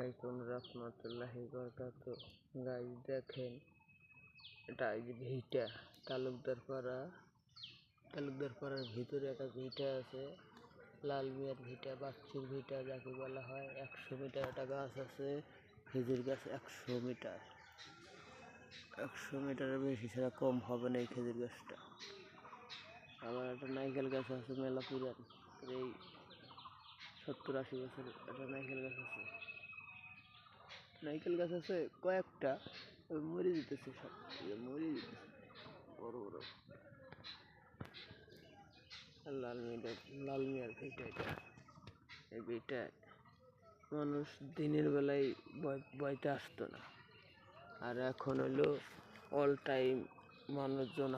আলাইকুম রহমতুল্লাহি বারাকাতুহু। গাইস দেখেন, এটা এই যে ভিটা তালুকদারপাড়ার ভিতরে একটা ভিটা আছে, লাল মিয়ার ভিটা, বাচ্চুর ভিটা যাকে বলা হয়। 100 মিটার একটা গাছ আছে, খেজুর গাছ 100 মিটার, 100 মিটারের বেশি ছাড়া কম হবে না এই খেজুর গাছটা। আবার একটা নাইকেল গাছ আছে মেলা পুরান, এই 70-80 বছর একটা নাইকেল গাছ আছে কয়েকটা, মরে যেতেছে সব, মরে যেতেছে বড় বড়। লাল মিয়ার ভিটা, এই ভিটায় মানুষ দিনের বেলায় বইতে আসতো না, আর এখন হলো অল টাইম মানুষজন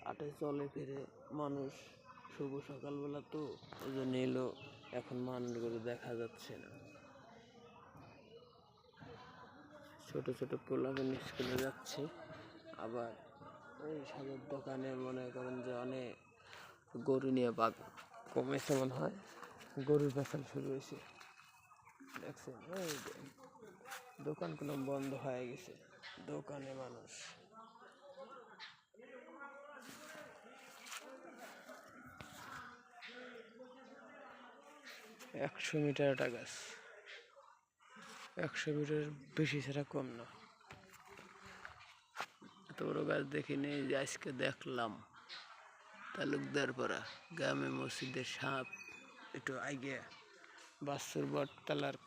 হাঁটে চলে ফিরে মানুষ। শুভ সকালবেলা তো ওই জন্য এলো, এখন মানুষগুলো দেখা যাচ্ছে না। ছোট ছোট পোলাপান স্কুলে যাচ্ছে, আবার ওই সাদের দোকানে মনে করেন যে অনেক গরু নিয়ে বাঘ কমেছে মনে হয়, গরুর বেচাল শুরু হয়েছে। দেখছেন ওই দোকানগুলো বন্ধ হয়ে গেছে, দোকানে মানুষ। 100 মিটার একটা গাছ, 100 মিটার বেশি ছাড়া কম না। এত বড় গাছ দেখিনি, যে আজকে দেখলাম তালুকদারপাড়া গ্রামে মসজিদের সাপ একটু আগে বাসুর বটতলার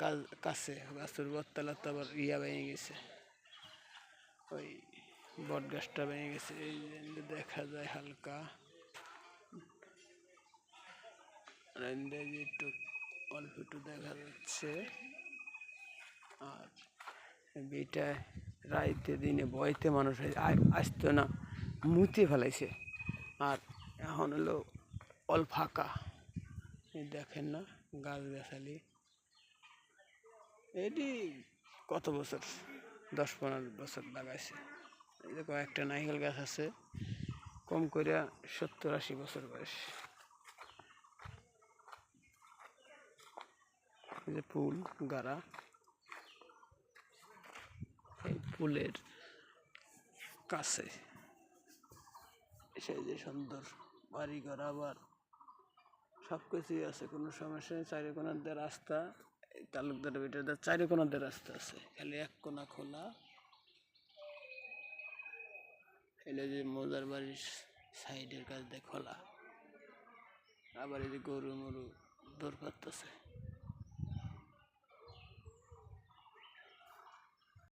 কাছে। বাসুর বটতলা তো আবার ভেঙে গেছে, ওই বট গাছটা ভেঙে গেছে, এই দেখা যায় হালকা একটু অল্প একটু দেখা যাচ্ছে। আর এইটায় রাইতে দিনে বইতে মানুষ আসতো না, মুতে ফেলাইছে। আর এখন হলো অল ফাঁকা, দেখেন না গাছ গাছালি। এটি কত বছর, 10-15 বছর লাগাইছে। এই যে কয়েকটা নাইকেল গাছ আছে, কম করে 70-80 বছর বয়স। এই যে পুল গাড়া, এই পুলের কাছে সেই যে সুন্দর বাড়ি ঘর, আবার সব কিছুই আছে, কোনো সমস্যা নেই। 4 কোণার দিয়ে রাস্তা, তালুকদারের ভিতরে 4 কোণার দিয়ে রাস্তা আছে, খালি এক কোণা খোলা। এলে যে মজার বাড়ির সাইডের কাছ দিয়ে খোলা, আবার এই যে গরু মরু দৌড় করতেছে।